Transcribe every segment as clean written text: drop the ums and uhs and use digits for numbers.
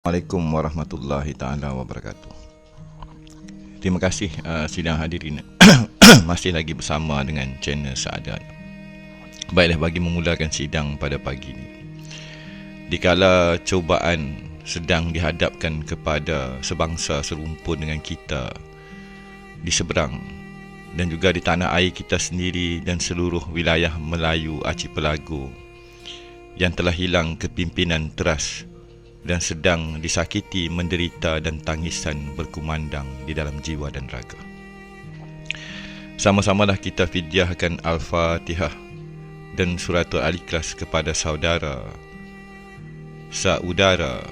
Assalamualaikum warahmatullahi taala wabarakatuh. Terima kasih sidang hadirin masih lagi bersama dengan channel Saadat. Baiklah, bagi memulakan sidang pada pagi ini, dikala cubaan sedang dihadapkan kepada sebangsa serumpun dengan kita di seberang dan juga di tanah air kita sendiri dan seluruh wilayah Melayu Archipelago yang telah hilang kepimpinan teras dan sedang disakiti, menderita dan tangisan berkumandang di dalam jiwa dan raga. Sama-samalah kita fidyahkan Al-Fatihah dan suratul Al-Ikhlas kepada saudara, saudara,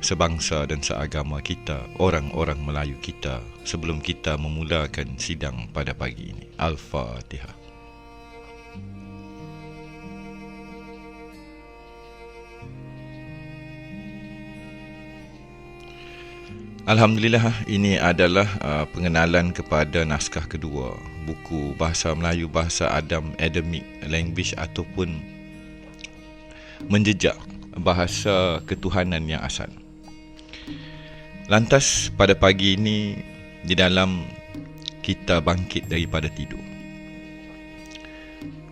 sebangsa dan seagama kita, orang-orang Melayu kita, sebelum kita memulakan sidang pada pagi ini. Al-Fatihah. Alhamdulillah, ini adalah pengenalan kepada naskah kedua buku Bahasa Melayu Bahasa Adam Adamic Language ataupun Menjejak Bahasa Ketuhanan yang Asal. Lantas pada pagi ini, di dalam kita bangkit daripada tidur,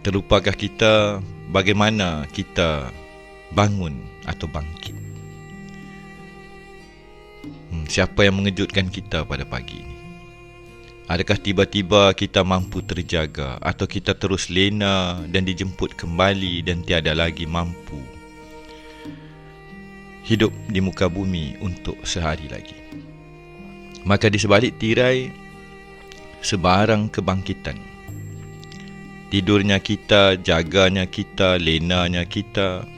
terlupakah kita bagaimana kita bangun atau bangkit? Siapa yang mengejutkan kita pada pagi ini? Adakah tiba-tiba kita mampu terjaga, atau kita terus lena dan dijemput kembali dan tiada lagi mampu hidup di muka bumi untuk sehari lagi? Maka di sebalik tirai sebarang kebangkitan, tidurnya kita, jaganya kita, lenanya kita,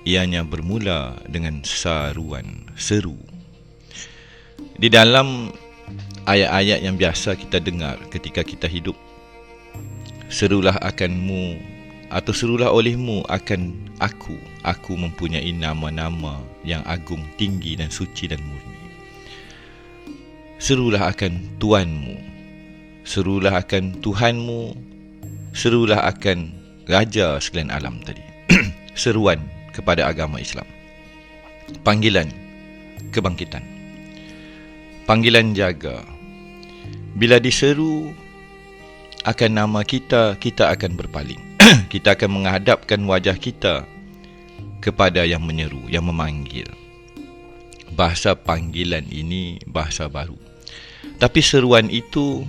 ianya bermula dengan saruan, seru. Di dalam ayat-ayat yang biasa kita dengar ketika kita hidup, serulah akanmu atau serulah olehmu akan aku mempunyai nama-nama yang agung, tinggi dan suci dan murni. Serulah akan Tuanmu, serulah akan Tuhanmu, serulah akan Raja sekalian alam tadi. Seruan kepada agama Islam, panggilan kebangkitan, panggilan jaga. Bila diseru akan nama kita, kita akan berpaling. Kita akan menghadapkan wajah kita kepada yang menyeru, yang memanggil. Bahasa panggilan ini bahasa baru, tapi seruan itu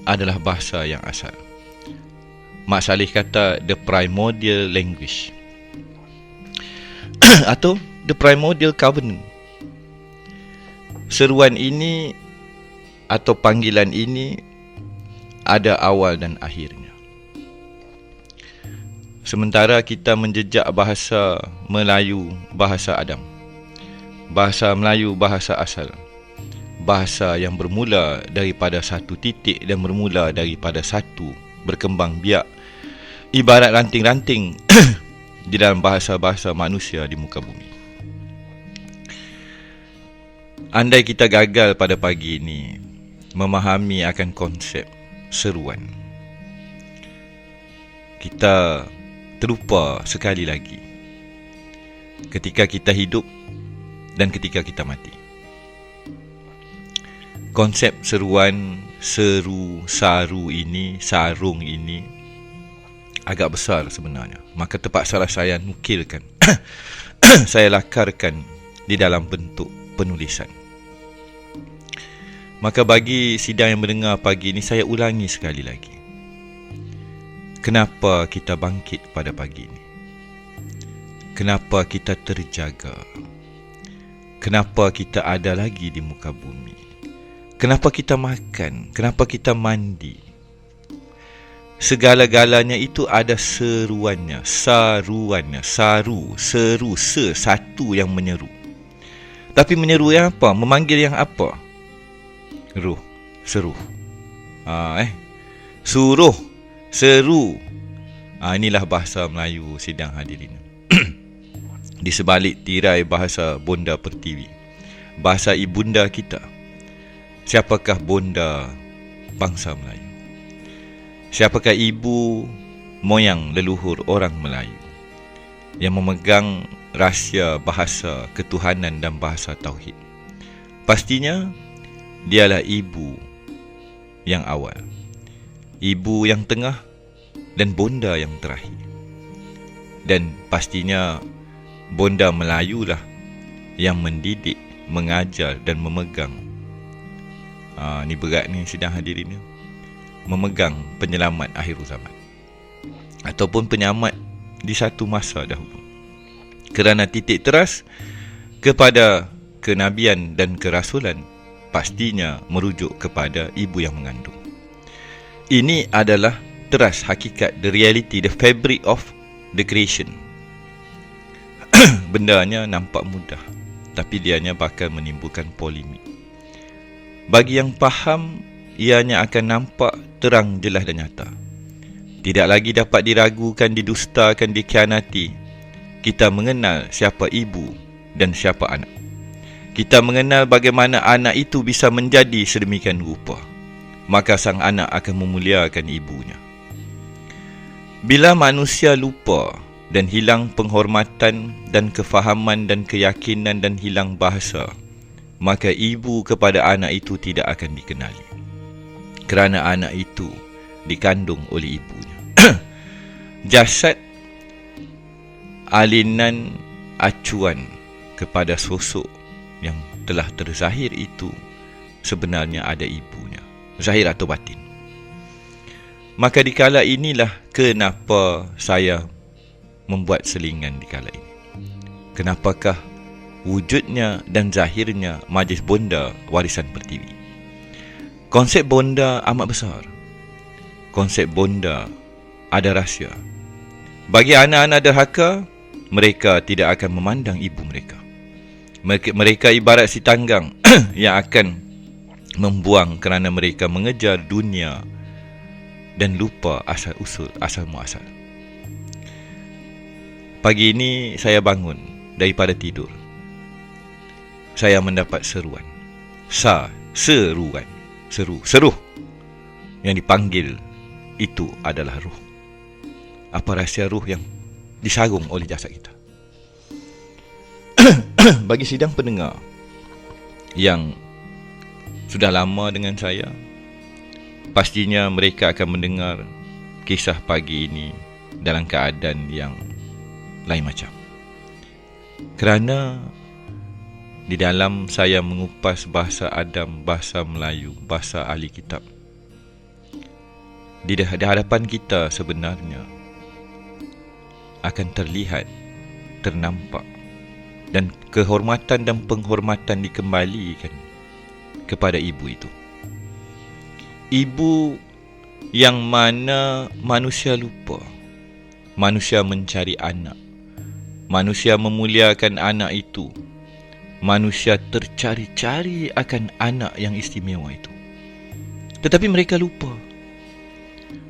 adalah bahasa yang asal. Mak Saleh kata the primordial language atau the primordial covenant. Seruan ini atau panggilan ini ada awal dan akhirnya. Sementara kita menjejak bahasa Melayu, bahasa Adam, bahasa Melayu, bahasa asal, bahasa yang bermula daripada satu titik dan bermula daripada satu berkembang biak, ibarat ranting-ranting di dalam bahasa-bahasa manusia di muka bumi. Andai kita gagal pada pagi ini memahami akan konsep seruan, kita terlupa sekali lagi ketika kita hidup dan ketika kita mati. Konsep seruan, seru, saru ini, sarung ini agak besar sebenarnya. Maka terpaksalah saya nukilkan saya lakarkan di dalam bentuk penulisan. Maka bagi sidang yang mendengar pagi ini, saya ulangi sekali lagi. Kenapa kita bangkit pada pagi ini? Kenapa kita terjaga? Kenapa kita ada lagi di muka bumi? Kenapa kita makan? Kenapa kita mandi? Segala-galanya itu ada seruannya, saruannya, saru, seru, satu yang menyeru. Tapi menyeru yang apa? Memanggil yang apa? Ruh, seru. Suruh, seru. Inilah bahasa Melayu sidang hadirin. Di sebalik tirai bahasa Bonda Pertiwi, bahasa ibunda kita. Siapakah bonda bangsa Melayu? Siapakah ibu moyang leluhur orang Melayu yang memegang rahsia bahasa ketuhanan dan bahasa tauhid. Pastinya dialah ibu yang awal, ibu yang tengah, dan bonda yang terakhir. Dan pastinya bonda Melayu lah yang mendidik, mengajar dan memegang. Ni berat ni sidang hadirin ni. Memegang penyelamat akhir zaman ataupun penyelamat di satu masa dahulu. Kerana titik teras kepada kenabian dan kerasulan pastinya merujuk kepada ibu yang mengandung. Ini adalah teras hakikat, the reality, the fabric of the creation. Bendanya nampak mudah, tapi dianya bakal menimbulkan polemik. Bagi yang faham, ianya akan nampak terang, jelas dan nyata. Tidak lagi dapat diragukan, didustakan, dikhianati. Kita mengenal siapa ibu dan siapa anak. Kita mengenal bagaimana anak itu bisa menjadi sedemikian rupa. Maka sang anak akan memuliakan ibunya. Bila manusia lupa dan hilang penghormatan dan kefahaman dan keyakinan dan hilang bahasa, maka ibu kepada anak itu tidak akan dikenali. Kerana anak itu dikandung oleh ibunya. Jasad, alinan, acuan kepada sosok yang telah terzahir itu sebenarnya ada ibunya, zahir atau batin. Maka di kala inilah kenapa saya membuat selingan di kala ini. Kenapakah wujudnya dan zahirnya Majlis Bonda Warisan Pertiwi? Konsep bonda amat besar. Konsep bonda ada rahsia. Bagi anak-anak derhaka, mereka tidak akan memandang ibu mereka. Mereka ibarat si tanggang yang akan membuang kerana mereka mengejar dunia dan lupa asal-usul, asal muasal. Pagi ini saya bangun daripada tidur. Saya mendapat seruan. Seruan. Seru. Yang dipanggil itu adalah ruh. Apa rahsia ruh yang disarung oleh jasad kita? Bagi sidang pendengar yang sudah lama dengan saya, pastinya mereka akan mendengar kisah pagi ini dalam keadaan yang lain macam. Kerana di dalam saya mengupas bahasa Adam, bahasa Melayu, bahasa ahli kitab, di hadapan kita sebenarnya akan terlihat, ternampak, dan kehormatan dan penghormatan dikembalikan kepada ibu itu. Ibu yang mana manusia lupa. Manusia mencari anak. Manusia memuliakan anak itu. Manusia tercari-cari akan anak yang istimewa itu. Tetapi mereka lupa.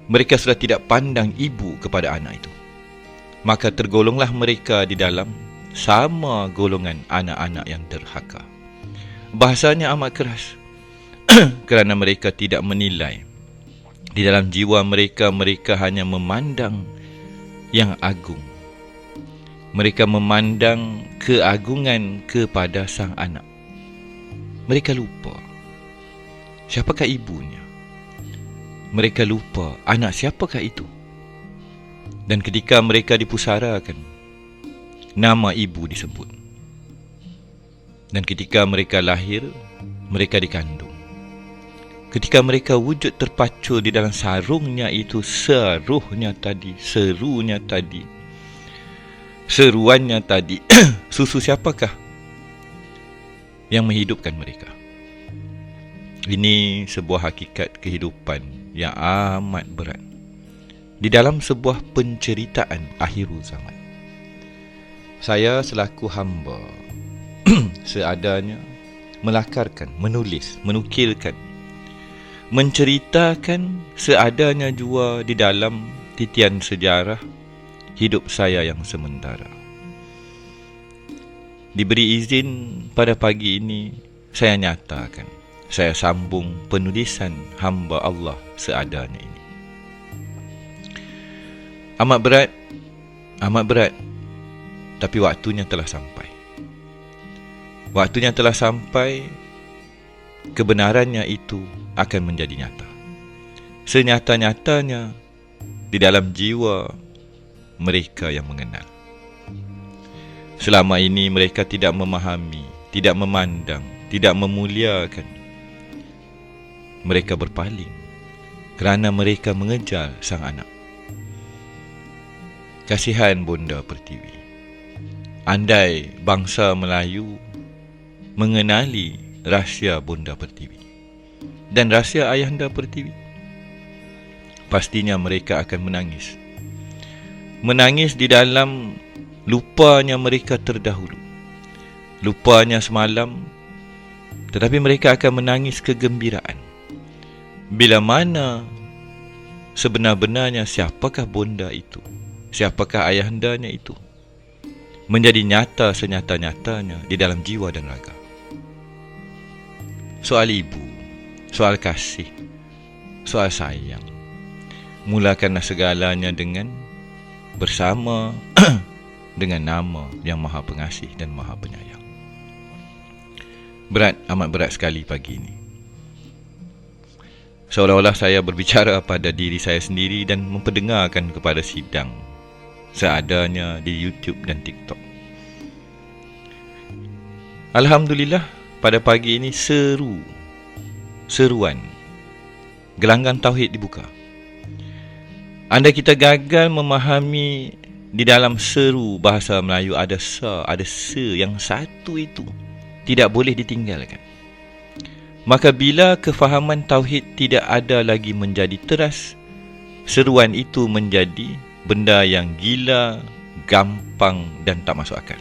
Mereka sudah tidak pandang ibu kepada anak itu. Maka tergolonglah mereka di dalam sama golongan anak-anak yang derhaka. Bahasanya amat keras. Kerana mereka tidak menilai. Di dalam jiwa mereka, mereka hanya memandang yang agung. Mereka memandang keagungan kepada sang anak. Mereka lupa siapakah ibunya. Mereka lupa anak siapakah itu. Dan ketika mereka dipusarakan, nama ibu disebut. Dan ketika mereka lahir, mereka dikandung. Ketika mereka wujud terpacul di dalam sarungnya itu, serunya tadi, serunya tadi, seruannya tadi, susu siapakah yang menghidupkan mereka? Ini sebuah hakikat kehidupan yang amat berat di dalam sebuah penceritaan akhirul zaman. Saya selaku hamba seadanya melakarkan, menulis, menukilkan, menceritakan seadanya jua di dalam titian sejarah hidup saya yang sementara. Diberi izin pada pagi ini, saya nyatakan, saya sambung penulisan hamba Allah seadanya ini. Amat berat Tapi waktunya telah sampai. Waktunya telah sampai, kebenarannya itu akan menjadi nyata. Senyata-nyatanya di dalam jiwa mereka yang mengenal. Selama ini mereka tidak memahami, tidak memandang, tidak memuliakan. Mereka berpaling kerana mereka mengejar sang anak. Kasihan Bonda Pertiwi. Andai bangsa Melayu mengenali rahsia Bonda Pertiwi dan rahsia Ayahanda Pertiwi, pastinya mereka akan menangis. Menangis di dalam lupanya mereka terdahulu, lupanya semalam, tetapi mereka akan menangis kegembiraan. Bila mana sebenar-benarnya siapakah Bonda itu, siapakah ayahandanya itu, menjadi nyata senyata-nyatanya di dalam jiwa dan raga. Soal ibu, soal kasih, soal sayang, mulakanlah segalanya dengan bersama dengan nama yang Maha Pengasih dan Maha Penyayang. Berat, amat berat sekali pagi ini. Seolah-olah saya berbicara pada diri saya sendiri dan memperdengarkan kepada sidang seadanya di YouTube dan TikTok. Alhamdulillah, pada pagi ini seruan gelanggang tauhid dibuka. Andai kita gagal memahami di dalam seru bahasa Melayu ada sa, ada se, yang satu itu tidak boleh ditinggalkan. Maka bila kefahaman tauhid tidak ada lagi menjadi teras, seruan itu menjadi benda yang gila, gampang dan tak masuk akal.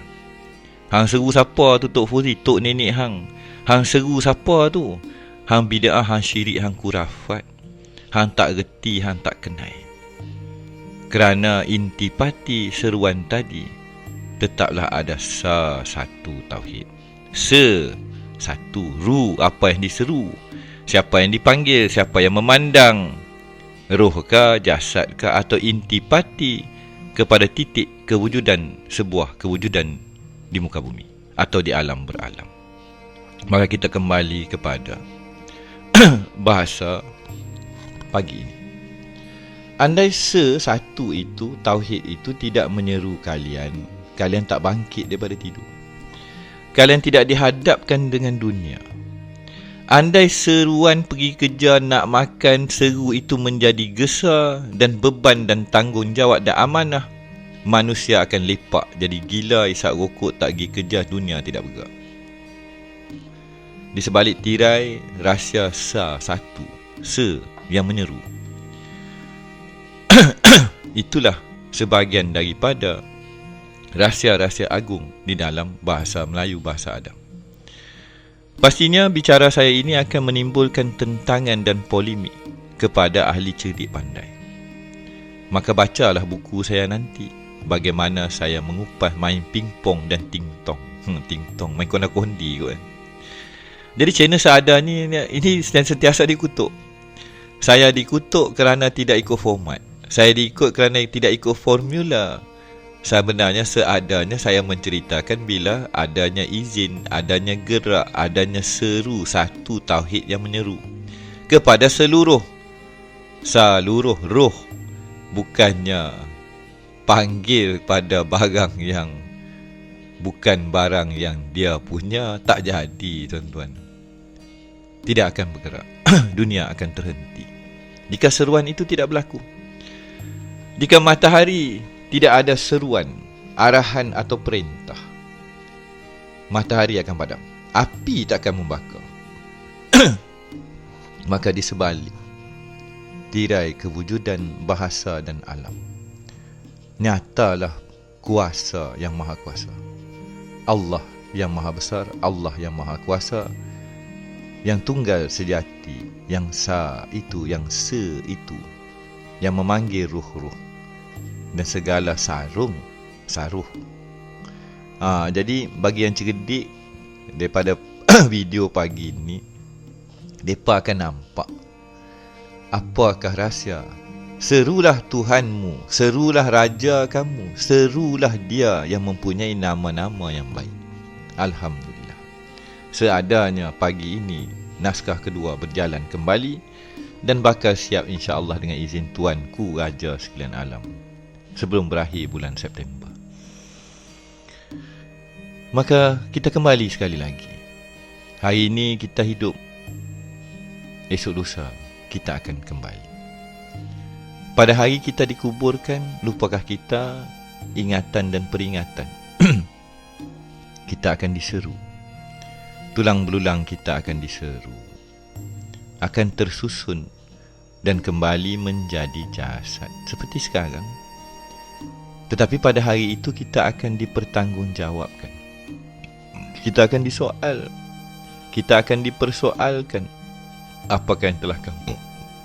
Hang seru siapa tu Tok Fuzi, Tok Nenek hang. Hang seru siapa tu? Hang bid'ah, hang syirik, hang kurafat. Hang tak reti, hang tak kenal. Kerana intipati seruan tadi tetaplah ada sa satu tauhid. Se satu, ru apa yang diseru, siapa yang dipanggil, siapa yang memandang, roh ke, jasad ke, atau intipati kepada titik kewujudan sebuah kewujudan di muka bumi atau di alam beralam. Maka kita kembali kepada bahasa pagi ini. Andai satu itu, tauhid itu tidak menyeru kalian, kalian tak bangkit daripada tidur. Kalian tidak dihadapkan dengan dunia. Andai seruan pergi kerja nak makan, seru itu menjadi gesa dan beban dan tanggungjawab dan amanah, manusia akan lepak jadi gila, isap rokok, tak pergi kerja, dunia tidak bergerak. Di sebalik tirai, rahsia sa satu, se yang menyeru. Itulah sebahagian daripada rahsia-rahsia agung di dalam bahasa Melayu, bahasa Adam. Pastinya bicara saya ini akan menimbulkan tentangan dan polemik kepada ahli cerdik pandai. Maka bacalah buku saya nanti, bagaimana saya mengupas main pingpong dan ting-tong. Ting-tong, main konda-kondi kot. Jadi channel seadanya ini sentiasa dikutuk. Saya dikutuk kerana tidak ikut format. Saya diikut kerana tidak ikut formula. Sebenarnya seadanya saya menceritakan bila adanya izin, adanya gerak, adanya seru satu tauhid yang menyeru kepada seluruh roh, bukannya panggil pada barang yang bukan barang yang dia punya. Tak jadi, tuan-tuan. Tidak akan bergerak. Dunia akan terhenti jika seruan itu tidak berlaku. Jika matahari tidak ada seruan, arahan atau perintah, matahari akan padam, api tak akan membakar. Maka di sebalik tirai kewujudan bahasa dan alam, nyatalah kuasa yang maha kuasa, Allah yang maha besar, Allah yang maha kuasa, yang tunggal sejati, yang sa itu, yang se itu, yang memanggil ruh-ruh dan segala saruh. Jadi bagi yang cerdik daripada video pagi ni, mereka akan nampak apakah rahsia Serulah Tuhanmu, serulah Raja kamu, serulah Dia yang mempunyai nama-nama yang baik. Alhamdulillah. Seadanya pagi ini, naskah kedua berjalan kembali dan bakal siap insya-Allah dengan izin Tuanku Raja sekalian alam sebelum berakhir bulan September. Maka kita kembali sekali lagi. Hari ini kita hidup, esok lusa kita akan kembali. Pada hari kita dikuburkan, lupakah kita ingatan dan peringatan? Kita akan diseru. Tulang belulang kita akan diseru. Akan tersusun dan kembali menjadi jasad seperti sekarang. Tetapi pada hari itu kita akan dipertanggungjawabkan. Kita akan disoal. Kita akan dipersoalkan. Apakah yang telah kamu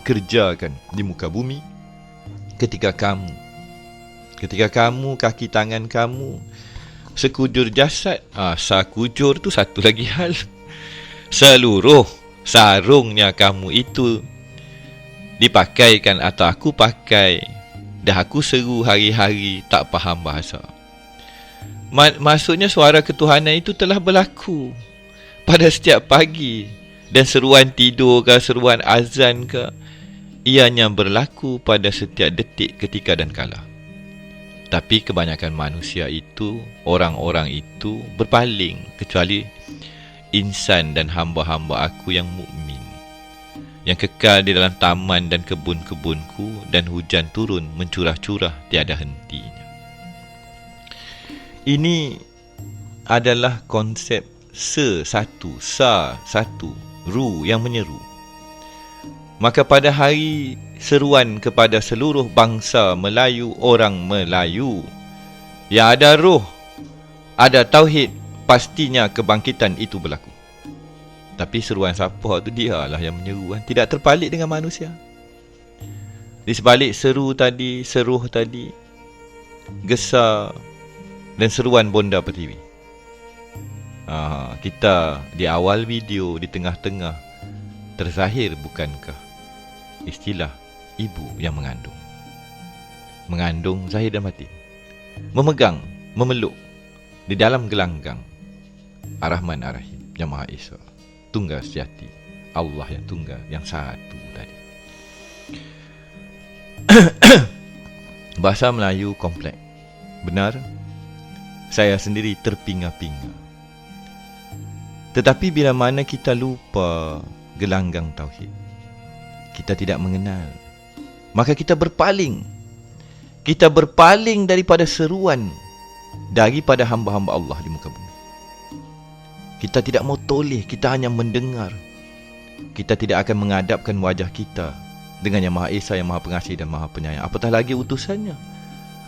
kerjakan di muka bumi? Ketika kamu, kaki tangan kamu, sekujur jasad, sakujur tu satu lagi hal. Seluruh sarungnya kamu itu dipakaikan atau aku pakai, dah aku seru hari-hari tak faham bahasa. Maksudnya suara ketuhanan itu telah berlaku pada setiap pagi. Dan seruan tidur ke, seruan azan ke, ianya berlaku pada setiap detik, ketika dan kala. Tapi kebanyakan manusia itu, orang-orang itu berpaling, kecuali insan dan hamba-hamba aku yang mukmin, yang kekal di dalam taman dan kebun-kebunku, dan hujan turun mencurah-curah tiada hentinya. Ini adalah konsep satu, ru yang menyeru. Maka pada hari seruan kepada seluruh bangsa Melayu, orang Melayu, yang ada roh, ada tauhid, pastinya kebangkitan itu berlaku. Tapi seruan siapa tu, dialah yang menyeru, tidak terpalit dengan manusia. Di sebalik seruh tadi, gesar dan seruan bonda Pertiwi. Kita di awal video, di tengah-tengah, terzahir bukankah istilah ibu yang mengandung? Mengandung zahir dan batin. Memegang, memeluk di dalam gelanggang Ar-Rahman Ar-Rahim, Yang Maha Esa, Tunggal sejati, Allah yang tunggal, yang satu tadi. Bahasa Melayu kompleks. Benar, saya sendiri terpinga-pinga. Tetapi bila mana kita lupa gelanggang tauhid, kita tidak mengenal, maka kita berpaling. Kita berpaling daripada seruan, daripada hamba-hamba Allah di muka bumi. Kita tidak mau toleh, kita hanya mendengar. Kita tidak akan menghadapkan wajah kita dengan Yang Maha Esa, Yang Maha Pengasih dan Maha Penyayang. Apatah lagi utusannya,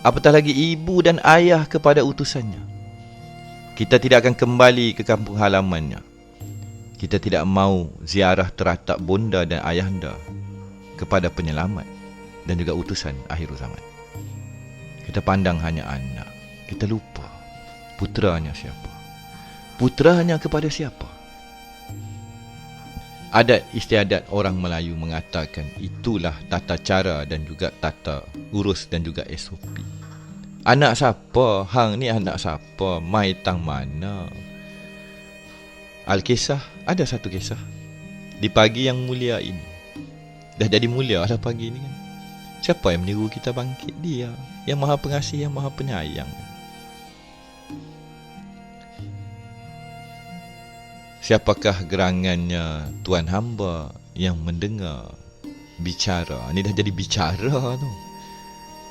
apatah lagi ibu dan ayah kepada utusannya. Kita tidak akan kembali ke kampung halamannya. Kita tidak mau ziarah teratap bonda dan ayahanda kepada penyelamat dan juga utusan akhir zaman. Kita pandang hanya anak. Kita lupa puteranya siapa, puteranya kepada siapa. Adat istiadat orang Melayu mengatakan itulah tata cara dan juga tata urus dan juga SOP. Anak siapa? Hang ni anak siapa? Mai tang mana? Al-Kisah, ada satu kisah. Di pagi yang mulia ini, dah jadi mulia dah pagi ini kan. Siapa yang meniru kita bangkit? Dia, Yang Maha Pengasih, Yang Maha Penyayang. Siapakah gerangannya Tuan hamba yang mendengar bicara? Ini dah jadi bicara tu.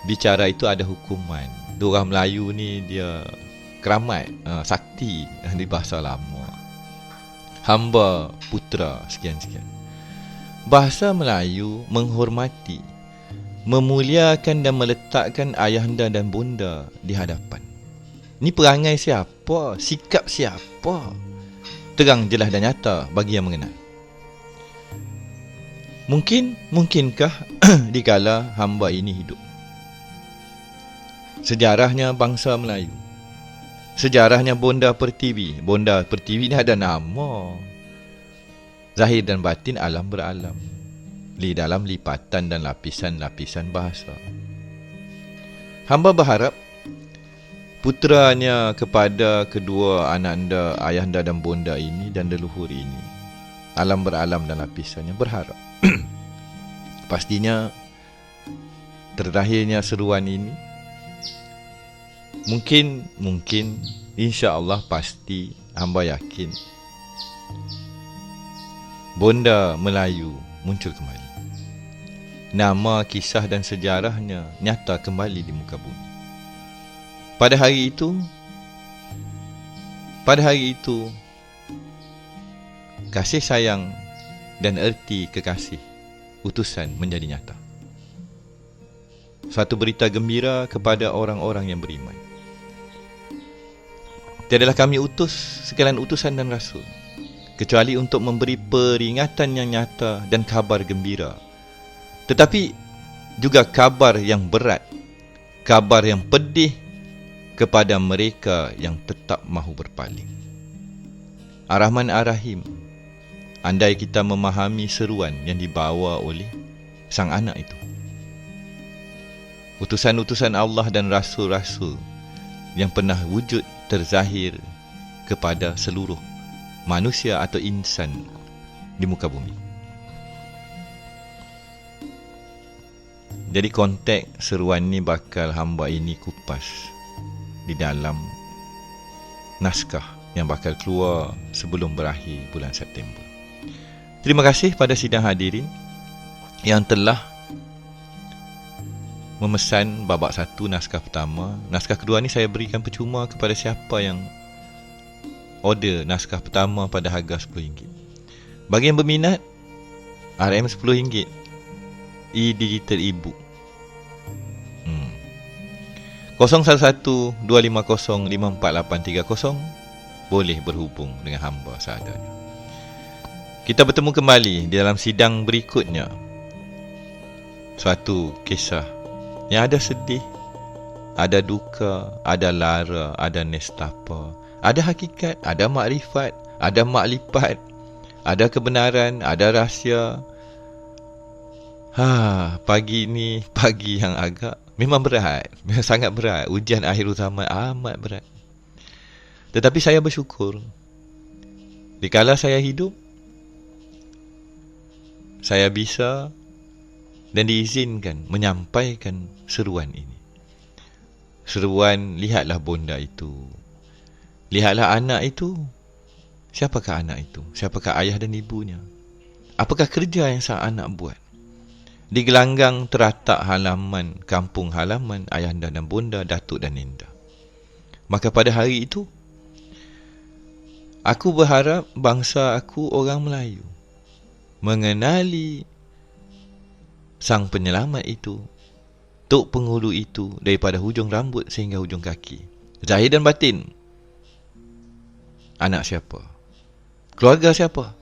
Bicara itu ada hukuman. Orang Melayu ni dia keramat, sakti di bahasa lama. Hamba, putera, sekian-sekian. Bahasa Melayu menghormati, memuliakan dan meletakkan ayahanda dan bonda di hadapan. Ini perangai siapa? Sikap siapa? Terang, jelas dan nyata bagi yang mengenal. Mungkinkah dikala hamba ini hidup? Sejarahnya bangsa Melayu, sejarahnya bonda Pertiwi. Bonda Pertiwi ni ada nama. Zahir dan batin, alam beralam. di dalam lipatan dan lapisan-lapisan bahasa. Hamba berharap puteranya kepada kedua ananda, ayahanda dan bonda ini dan leluhur ini, alam beralam dan lapisannya, berharap pastinya terakhirnya seruan ini mungkin insya-Allah pasti hamba yakin bonda Melayu muncul kembali. Nama, kisah dan sejarahnya nyata kembali di muka bumi. Pada hari itu kasih sayang dan erti kekasih utusan menjadi nyata. Suatu berita gembira kepada orang-orang yang beriman. Tiadalah kami utus sekalian utusan dan rasul kecuali untuk memberi peringatan yang nyata dan kabar gembira, tetapi juga kabar yang berat, kabar yang pedih kepada mereka yang tetap mahu berpaling. Ar-Rahman Ar-Rahim, andai kita memahami seruan yang dibawa oleh sang anak itu. Utusan-utusan Allah dan rasul-rasul yang pernah wujud terzahir kepada seluruh manusia atau insan di muka bumi. Jadi konteks seruan ni bakal hamba ini kupas di dalam naskah yang bakal keluar sebelum berakhir bulan September. Terima kasih pada sidang hadirin yang telah memesan babak 1 naskah pertama. Naskah kedua ni saya berikan percuma kepada siapa yang order naskah pertama pada harga RM10. Bagi yang berminat, RM RM10, e-digital e-book. 011250548830 boleh berhubung dengan hamba seadanya. Kita bertemu kembali di dalam sidang berikutnya. Suatu kisah yang ada sedih, ada duka, ada lara, ada nestapa, ada hakikat, ada makrifat, ada maklifat, ada kebenaran, ada rahsia. Pagi ni pagi yang agak memang berat, memang sangat berat. Ujian akhir zaman amat berat. Tetapi saya bersyukur dikala saya hidup, saya bisa dan diizinkan menyampaikan seruan ini. Seruan, lihatlah bonda itu, lihatlah anak itu. Siapakah anak itu? Siapakah ayah dan ibunya? Apakah kerja yang sang anak buat? Di gelanggang teratak halaman, kampung halaman ayahanda dan bonda, datuk dan nenda. Maka pada hari itu, aku berharap bangsa aku orang Melayu mengenali sang penyelamat itu, tok penghulu itu, daripada hujung rambut sehingga hujung kaki. Zahir dan batin. Anak siapa? Keluarga siapa?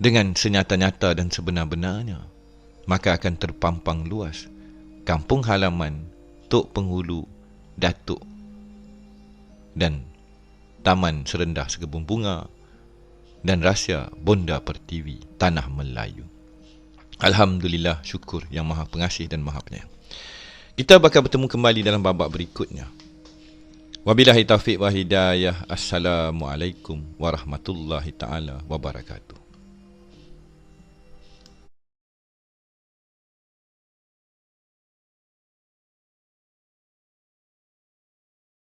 Dengan senyata-nyata dan sebenar-benarnya, maka akan terpampang luas kampung halaman, tok penghulu, datuk dan taman serendah sekebun bunga dan rahsia bonda Pertiwi tanah Melayu. Alhamdulillah, syukur yang maha pengasih dan maha penyayang. Kita bakal bertemu kembali dalam babak berikutnya. Wabillahi taufiq wa hidayah. Assalamualaikum warahmatullahi taala wabarakatuh.